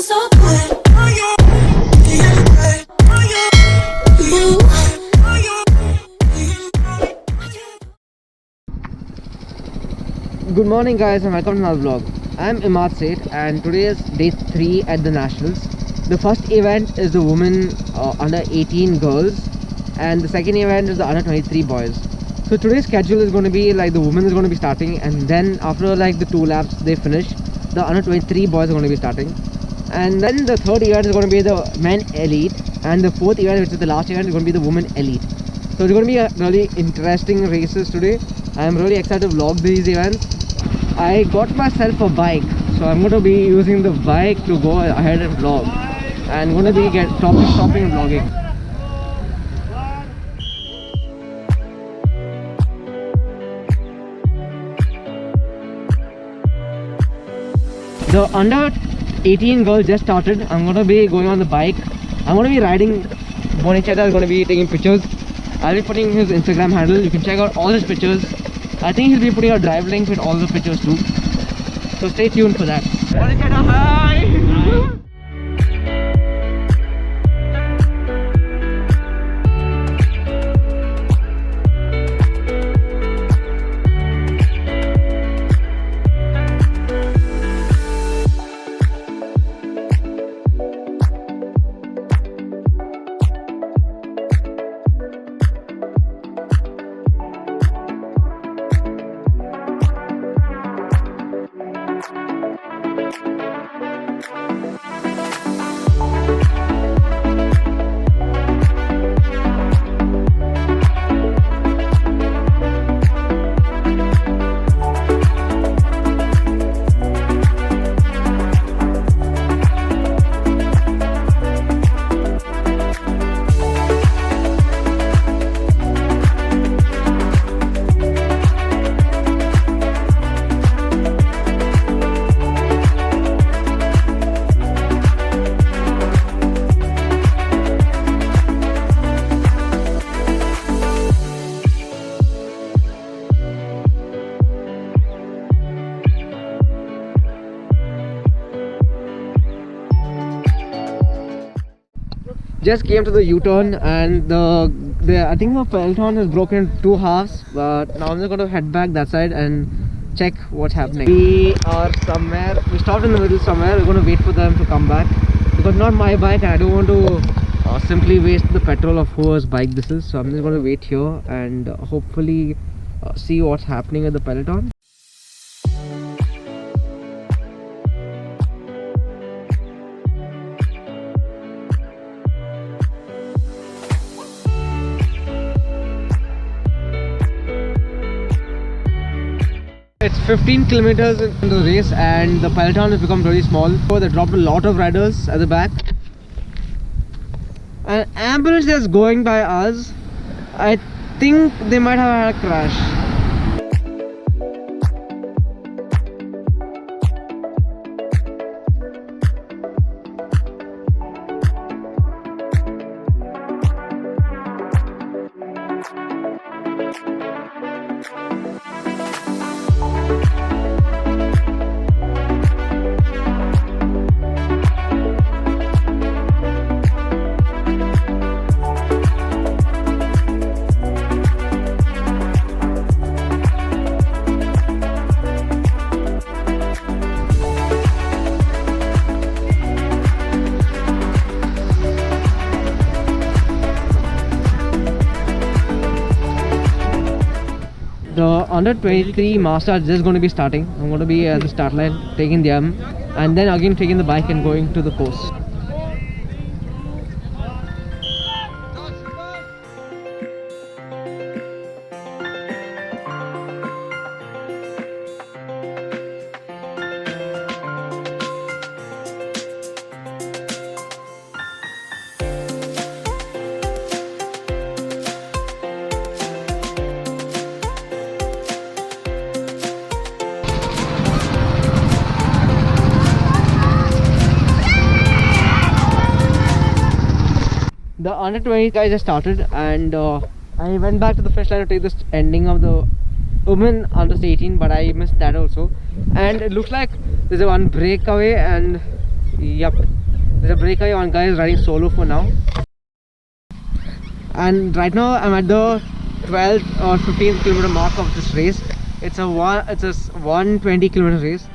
so good. Good morning guys and welcome to another vlog. I am Imad Seth and today is day 3 at the Nationals. The first event is the women under 18 girls and the second event is the under 23 boys. So today's schedule is going to be like the women is going to be starting, and then after like the 2 laps they finish, the under 23 boys are going to be starting, and then the third event is going to be the men elite, and the fourth event, which is the last event, is going to be the women elite. So it's going to be a really interesting races today. I am really excited to vlog these events. I got myself a bike, so I'm going to be using the bike to go ahead and vlog, and I'm going to be stopping and vlogging. The under 18 girls just started. I'm going to be going on the bike. I'm going to be riding. Bonichetta is going to be taking pictures. I'll be putting his Instagram handle. You can check out all his pictures. I think he'll be putting a drive link with all the pictures too. So stay tuned for that. Bonichetta, hi! Just came to the U-turn, and I think the peloton is broken in 2 halves, but now I'm just going to head back that side and check what's happening. We are somewhere, we stopped in the middle somewhere. We're going to wait for them to come back, because not my bike and I don't want to simply waste the petrol of whose bike this is. So I'm just going to wait here and hopefully see what's happening at the peloton. It's 15 kilometers in the race and the peloton has become really small. So they dropped a lot of riders at the back. An ambulance is going by us. I think they might have had a crash. The under 23 master is just going to be starting. I'm going to be at the start line taking them, and then again taking the bike and going to the course. The under 20 guys just started, and I went back to the finish line to take this ending of the women under 18, but I missed that also. And it looks like there's a one breakaway, and yep, There's a breakaway. One guy is riding solo for now. And right now I'm at the 12th or 15th kilometer mark of this race. It's a 120 kilometer race.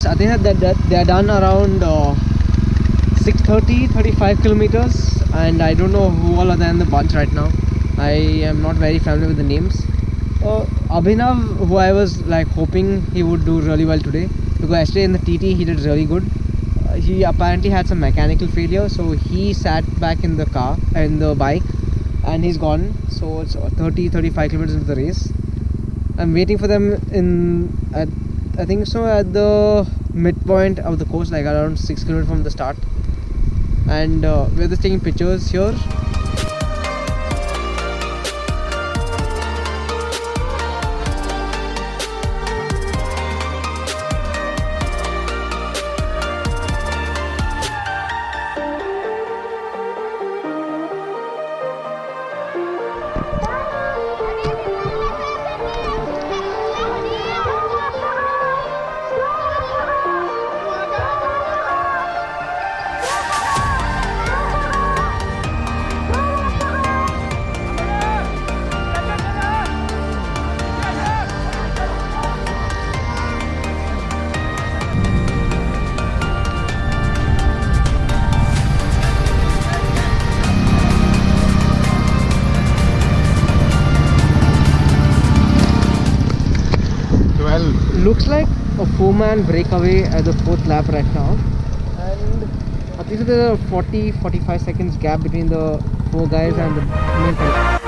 I think that they are done around 35 kilometers, and I don't know who all are there in the bunch right now. I am not very familiar with the names. Abhinav, who I was like hoping he would do really well today, because yesterday in the TT he did really good. He apparently had some mechanical failure, so he sat back in the car and the bike, and he's gone. So it's 35 kilometers into the race. I'm waiting for them I think so at the midpoint of the course, like around 6 kilometers from the start, and we're just taking pictures here. Looks like a 4-man breakaway at the 4th lap right now, and I think there's a 40-45 seconds gap between the 4 guys and the main guy.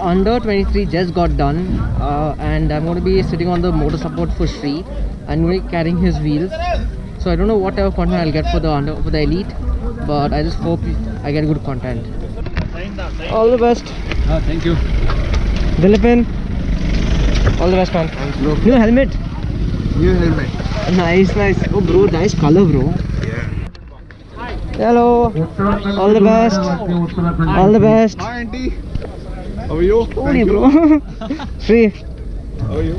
under 23 just got done, and I'm going to be sitting on the motor support for Sri. I'm going to be carrying his wheels. So I don't know what type of content I'll get for the elite, but I just hope I get good content. All the best. Oh, thank you. Dilipin, all the best, man. Thanks, bro. New helmet. New helmet. Nice. Oh, bro, nice color, bro. Yeah. Hello. All the best. All the best. Hi, auntie. How are you? Holy, bro. Sri. How are you?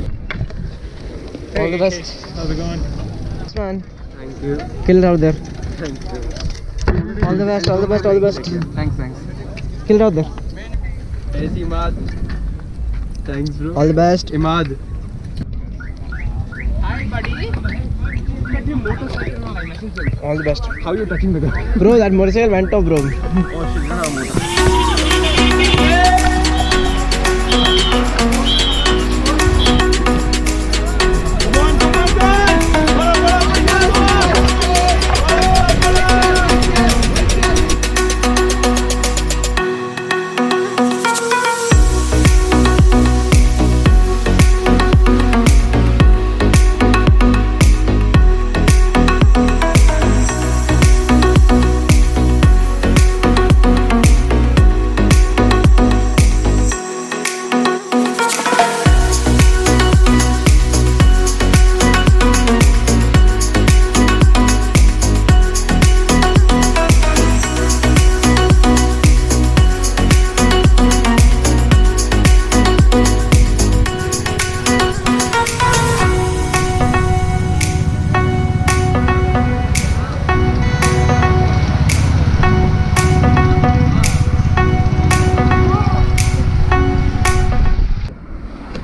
All the best. How's it going? Thanks, man. Thank you. Kill it out there. Thank you. All the best. All the best. All the best. Thanks. Kill it out there. Hey, Imad. Thanks, bro. All the best. Imad. All the best. How are you touching the gun? Bro, that motorcycle went off, bro. Oh shit, no, motor.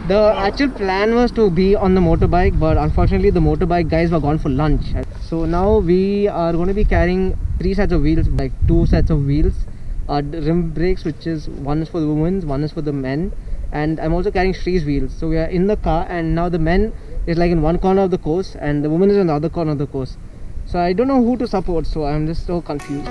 The actual plan was to be on the motorbike, but unfortunately the motorbike guys were gone for lunch. So now we are going to be carrying 3 sets of wheels, like 2 sets of wheels, rim brakes, which is one is for the women, one is for the men, and I'm also carrying Sri's wheels. So we are in the car, and now the men is like in one corner of the course and the woman is in the other corner of the course. So I don't know who to support, so I'm just so confused.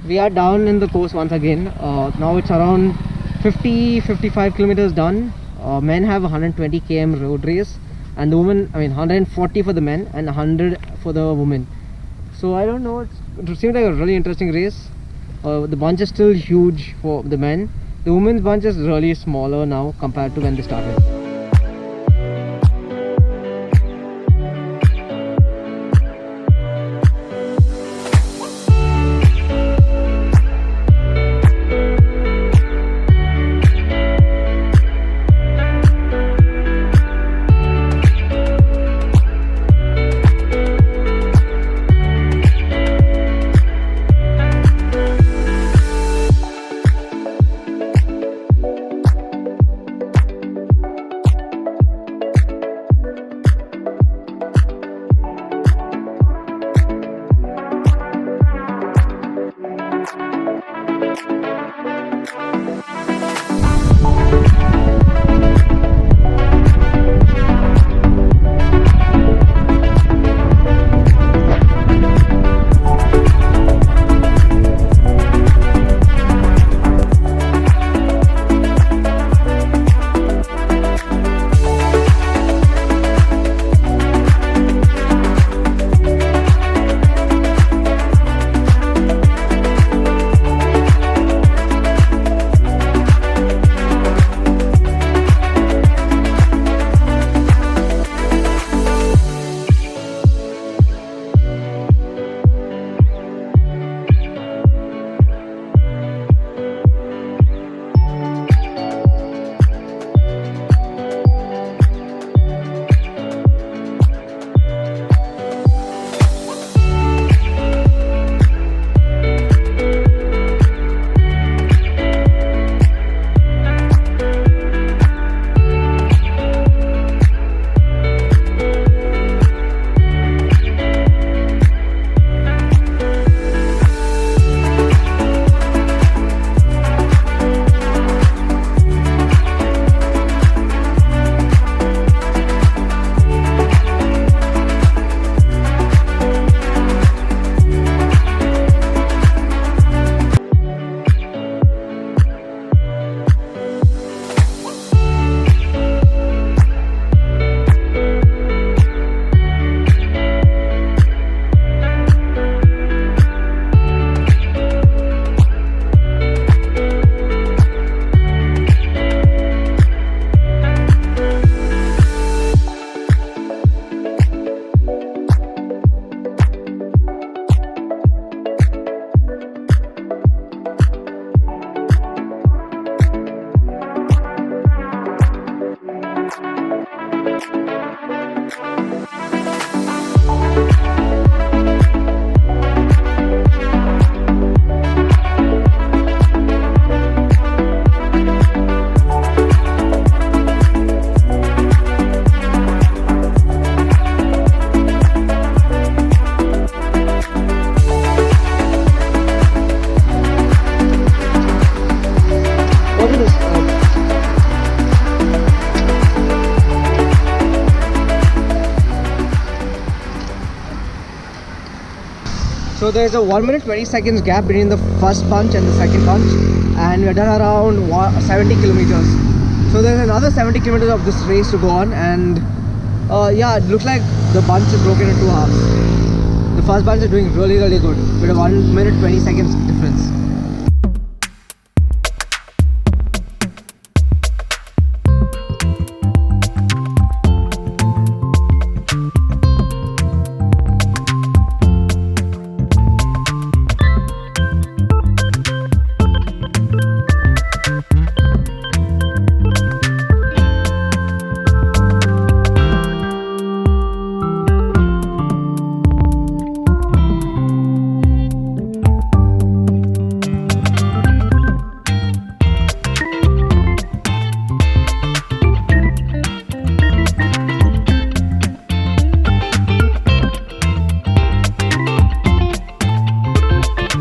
We are down in the course once again. Now it's around 50-55 kilometers done. Men have 120 km road race, and the women, 140 for the men and 100 for the women. So I don't know, it seems like a really interesting race. The bunch is still huge for the men. The women's bunch is really smaller now compared to when they started. So there's a 1 minute 20 seconds gap between the first bunch and the second bunch, and we're done around 70 kilometers. So there's another 70 kilometers of this race to go on, and yeah, it looks like the bunch is broken into two halves. The first bunch is doing really good with a 1 minute 20 seconds difference.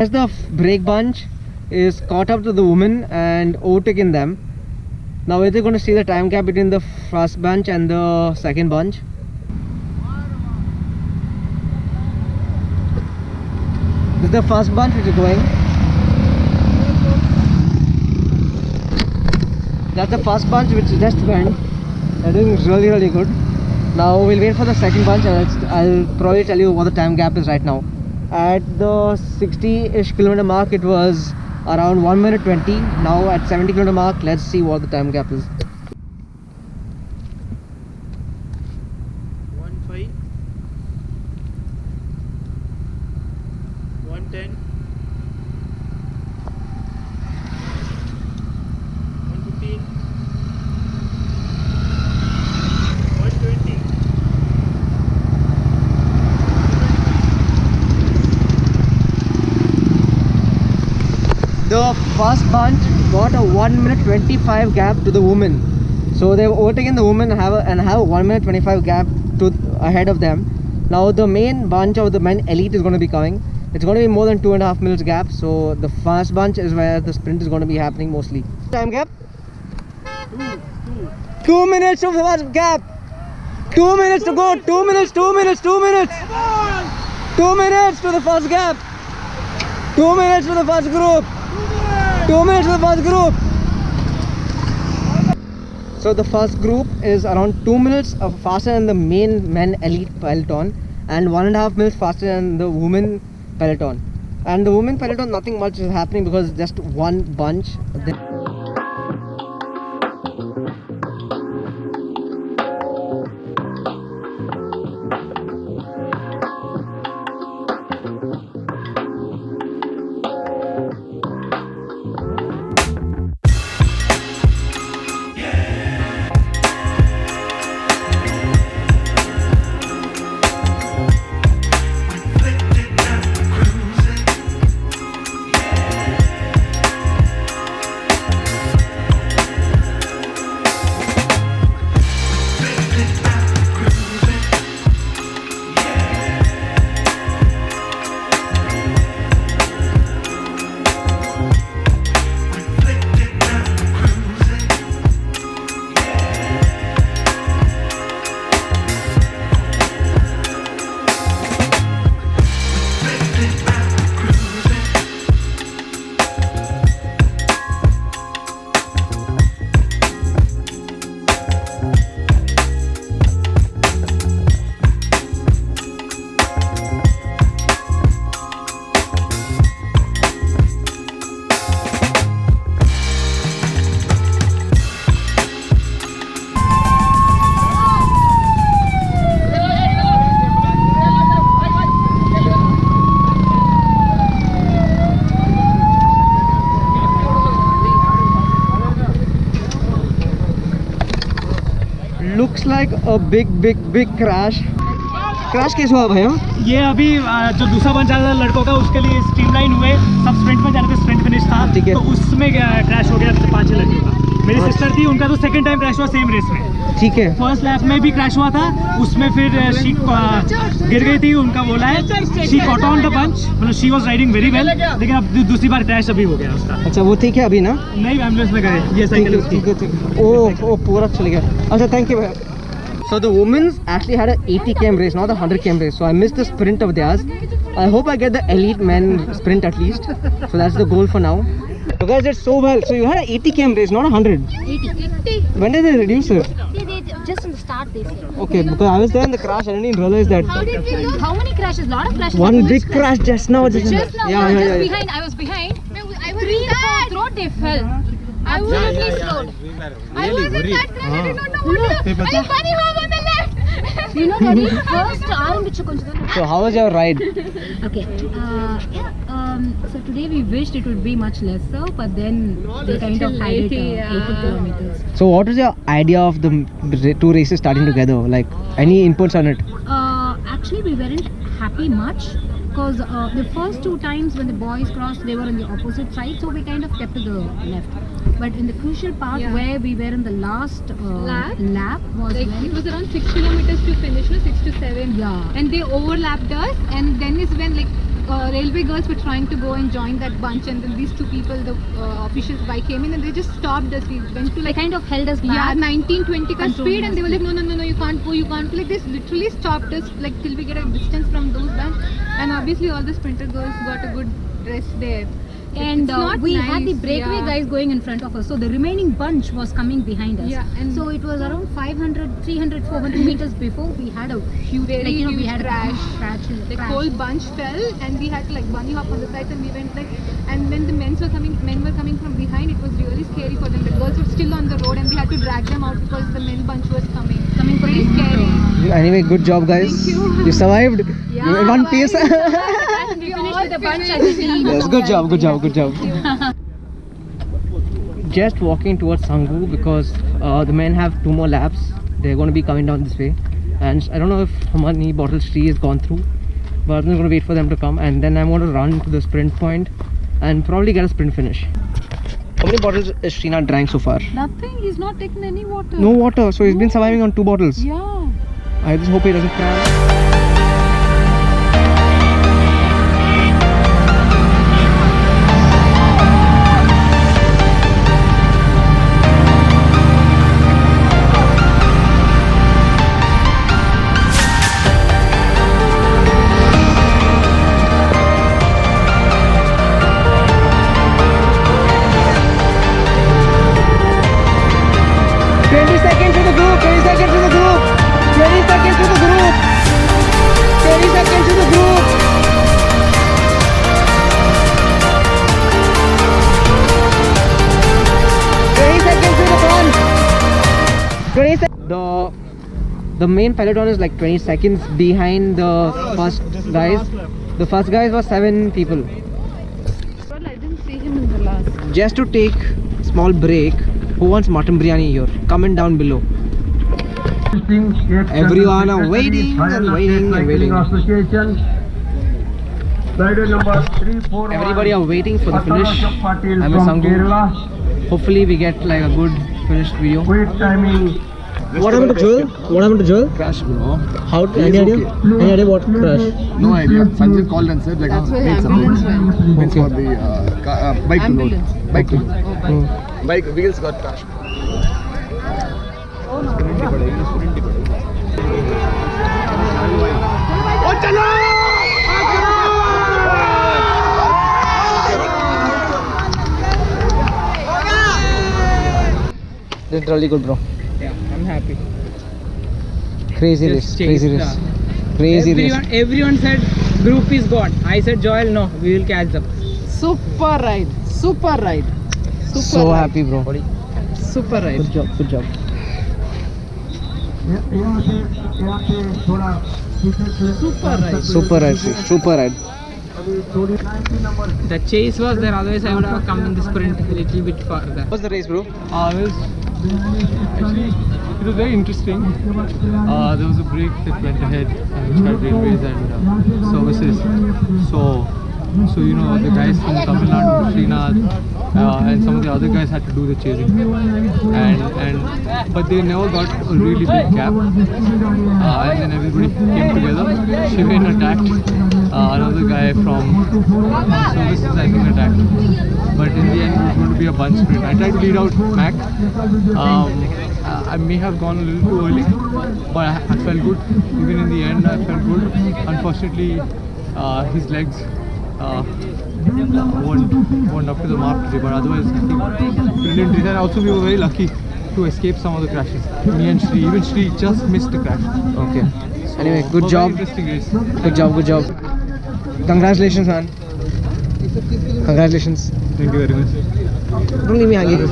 As the brake bunch is caught up to the women and overtaken them. Now we're going to see the time gap between the first bunch and the second bunch. This is the first bunch which is going. That's the first bunch which just went. They're doing really good. Now we'll wait for the second bunch, and I'll probably tell you what the time gap is right now. At the 60-ish kilometer mark, it was around 1 minute 20. Now at 70 kilometer mark, let's see what the time gap is. 1:05, 1:10, 1:15, 1:20. The first bunch got a 1 minute 25 gap to the women, so they've overtaken the women and have a 1 minute 25 gap to ahead of them. Now the main bunch of the men elite is going to be coming. It's going to be more than 2.5 minutes gap, so the first bunch is where the sprint is going to be happening mostly. Time gap? 2 minutes to the first gap. 2 minutes to go. 2 minutes. 2 minutes. 2 minutes. 2 minutes to the first gap. 2 minutes to the first group. 2 minutes to the first group. So the first group is around 2 minutes faster than the main men elite peloton, and 1.5 minutes faster than the women peloton. And the women peloton, nothing much is happening because just one bunch. Looks like a big crash. Crash कैसे हुआ भैया? ये अभी जो दूसरा bunch आ रहा था लड़कों का, उसके लिए स्ट्रीमलाइन हुए, सब स्प्रिंट में जा रहे थे, स्प्रिंट फिनिश था, ठीक है। तो उसमें क्रैश हो गया 5-6 लड़कियों का। मेरी सिस्टर थी, उनका तो सेकंड टाइम क्रैश हुआ सेम रेस में। ठीक है। फर्स्ट लैप में भी क्रैश हुआ था, उसमें फिर शी गिर गई थी, उनका बोला है she caught on the bunch, मतलब she was riding very well, लेकिन अब दूसरी बार क्रैश अभी हो गया उसका। अच्छा, वो ठीक है अभी ना? नहीं, एम्बुलेंस में गए, ये साइकिल उसकी। ओ पूरा चल गया। अच्छा, थैंक यू भैया। So the women's actually had an 80 km race, not a 100 km race. So I missed the sprint of theirs. I hope I get the elite men sprint at least. So that's the goal for now. You guys did so well. So you had an 80 km race, not a 100. 80. When did they reduce it? Just in the start they said. Okay, because I was there in the crash. I didn't even realize that. How did we lose? How many crashes? Lot of crashes. One big crash just now. Just now. Yeah. Behind. I was behind. I was 3 or 4th road they fell. I was really slowed. I was in that crash. I did not know what to do. I was funny home on the left. You know, Daddy, first arm. So how was your ride? Okay. So today we wished it would be much lesser, but then they kind of had it 80 kilometers. So what was your idea of the two races starting together? Like any inputs on it? Actually, we weren't happy much because the first 2 times when the boys crossed, they were on the opposite side, so we kind of kept to the left. But in the crucial part where we were in the last lap was like it was around 6 kilometers to finish, no, 6 to 7. Yeah. And they overlapped us, and then is when like railway girls were trying to go and join that bunch, and then these 2 people, the officials by came in and they just stopped us. We went to They like kind of held us back. 19-20 ka Control speed, and they were like, speed. no, you can't go. Like this literally stopped us like till we get a distance from those bunch. And obviously all the sprinter girls got a good rest there. And It's not we had the nice, breakaway guys going in front of us, so the remaining bunch was coming behind us. Yeah, and so it was around 500, 300, 400 meters before we had a huge, Very we huge had crash. a crash. The whole bunch fell, and we had to like bunny hop on the sides, and we went like, and when the men were coming from behind, it was really scary for them. The girls were still on the road, and we had to drag them out because the men bunch was coming very scary. Anyway, good job, guys. Thank you. You survived. Yeah, You in one piece. And we finished with a bunch as a team. Yes, good job. Just walking towards Sanggu because the men have 2 more laps. They're going to be coming down this way, and I don't know if how many bottles Sri has gone through, but I'm going to wait for them to come, and then I'm going to run to the sprint point and probably get a sprint finish. How many bottles has Srinath drank so far? Nothing. He's not taken any water. No water, so he's been surviving on 2 bottles. Yeah. I just hope he doesn't crash. The main peloton is like 20 seconds behind the first guys. The first guys were 7 people. Well, I didn't see him in the last. Just to take small break, who wants mutton biryani here? Comment down below. Everyone are waiting and waiting and waiting. Everybody are waiting for the finish. I'm in Sanggu. Hopefully we get like a good finished video. What happened to Joel? Crash, bro. How? Any idea? Any idea what crash? No idea. Sanjay called and said like, need support. Means for the bike to load. Bike to load. Bike wheels got crashed. This is really good, bro. Yeah, I'm happy. Crazy race, Just crazy chased, race, crazy race. Everyone said group is gone. I said Joel, no, we will catch them. Super ride. So happy, bro. Super ride. Good job. Super ride. The chase was there, otherwise I would have come in the sprint a little bit further. What's the race, bro? Actually, it was very interesting. There was a break that went ahead, which had railways and services. So you know, the guys from Tamil Nadu, Srinath, and some of the other guys had to do the chasing, but they never got a really big gap. And then everybody came together. Shivain attacked. Another guy from services, I think, attacked. But in the end, it was going to be a bunch sprint. I tried to lead out Mac. I may have gone a little too early, but I felt good. Even in the end, I felt good. Unfortunately, his legs weren't up to the mark today, but otherwise, I think brilliant race. And also, we were very lucky to escape some of the crashes. Me and Shri, even Shri just missed the crash. Okay. So, Anyway, good very job. Interesting race. Good job. Congratulations, man. Congratulations. Thank you very much. Don't leave me hanging.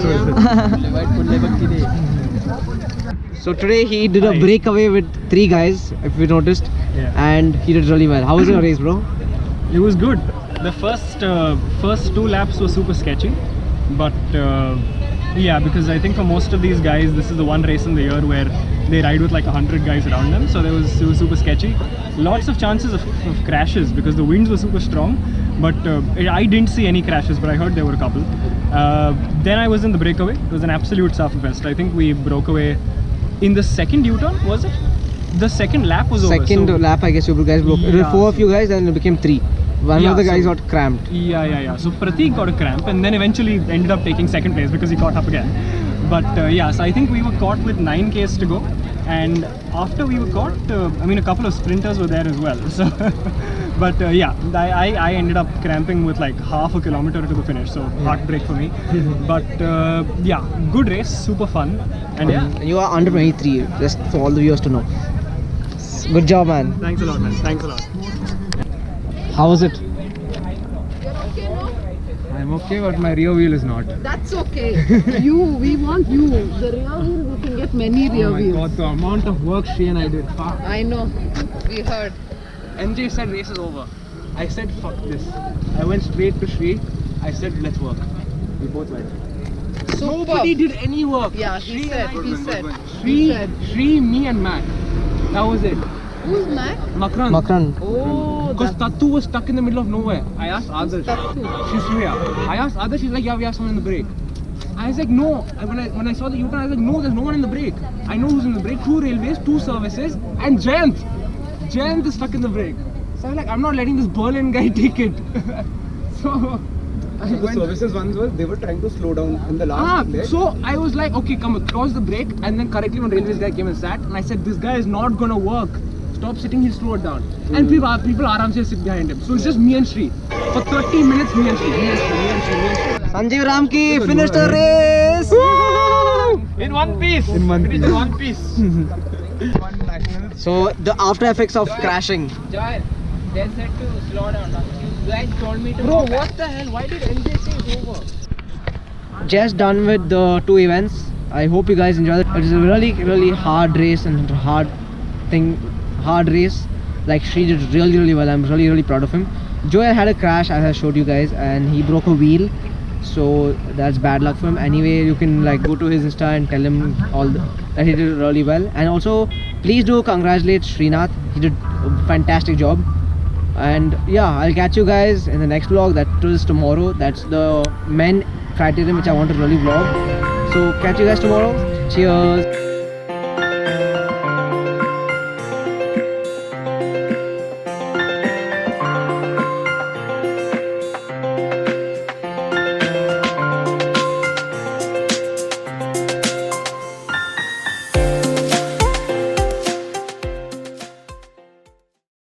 So today he did a breakaway with 3 guys, if you noticed, Yeah. and he did really well. How was your race, bro? It was good. The first 2 laps were super sketchy, but yeah, because I think for most of these guys, this is the one race in the year where they ride with like 100 guys around them, so it was super sketchy. Lots of chances of crashes because the winds were super strong, but I didn't see any crashes, but I heard there were a couple. Then I was in the breakaway. It was an absolute sufferfest. I think we broke away in the second U-turn, was it? The second lap was over. Second lap, I guess you guys broke. There were 4 of you guys, and it became 3. One of the guys got cramped. Yeah. So Prateek got a cramp and then eventually ended up taking second place because he caught up again. But yeah, so I think we were caught with 9 Ks to go. And after we were caught, I mean, a couple of sprinters were there as well. So, but yeah, I ended up cramping with like half a kilometer to the finish. So heartbreak for me. But yeah, good race, super fun. And yeah. And you are under 23, just for all the viewers to know. Good job, man. Thanks a lot, man. Thanks a lot. How was it? I'm okay, but my rear wheel is not. That's okay. We want you. The rear wheel, we can get many rear Oh my wheels. god, the amount of work Shri and I did. Fuck. I know. We heard. MJ said race is over. I said fuck this. I went straight to Shri. I said let's work. We both went. Nobody did any work. Yeah, he said. He said. Shri, me and Mac. That was it. Who's Mac? Makran. Oh, Because Tattu was stuck in the middle of nowhere. I asked Adarsh. She's Surya. I asked Adarsh, she's like, yeah, we have someone in the break. I was like, no. When I saw the U-turn, I was like, no, there's no one in the break. I know who's in the break. 2 railways, 2 services, and Jayant. Jayant is stuck in the break. So I was like, I'm not letting this Berlin guy take it. So The services ones were, they were trying to slow down in the last leg. so I was like, okay, come across the break, and then correctly when railways guy came and sat, and I said, this guy is not gonna work. Stop sitting, he'll slow it down. And people aram se sit behind him. So it's just me and Shri. For 30 minutes, me and Shri. Sanjeev Ramki finished the race! In one piece. Finished in one piece. So the after effects of crashing. Joel, they said to slow down. You guys told me to. Bro, what the hell? Why did NJ say it's over? Just done with the 2 events. I hope you guys enjoyed it. It is a really hard race and hard race. Like Shri did really well. I'm really proud of him. Joel had a crash, as I showed you guys, and he broke a wheel. So that's bad luck for him. Anyway, you can like go to his Insta and tell him that he did really well. And also, please do congratulate Srinath. He did a fantastic job. And yeah, I'll catch you guys in the next vlog. That is tomorrow. That's the men criterion which I want to really vlog. So catch you guys tomorrow. Cheers.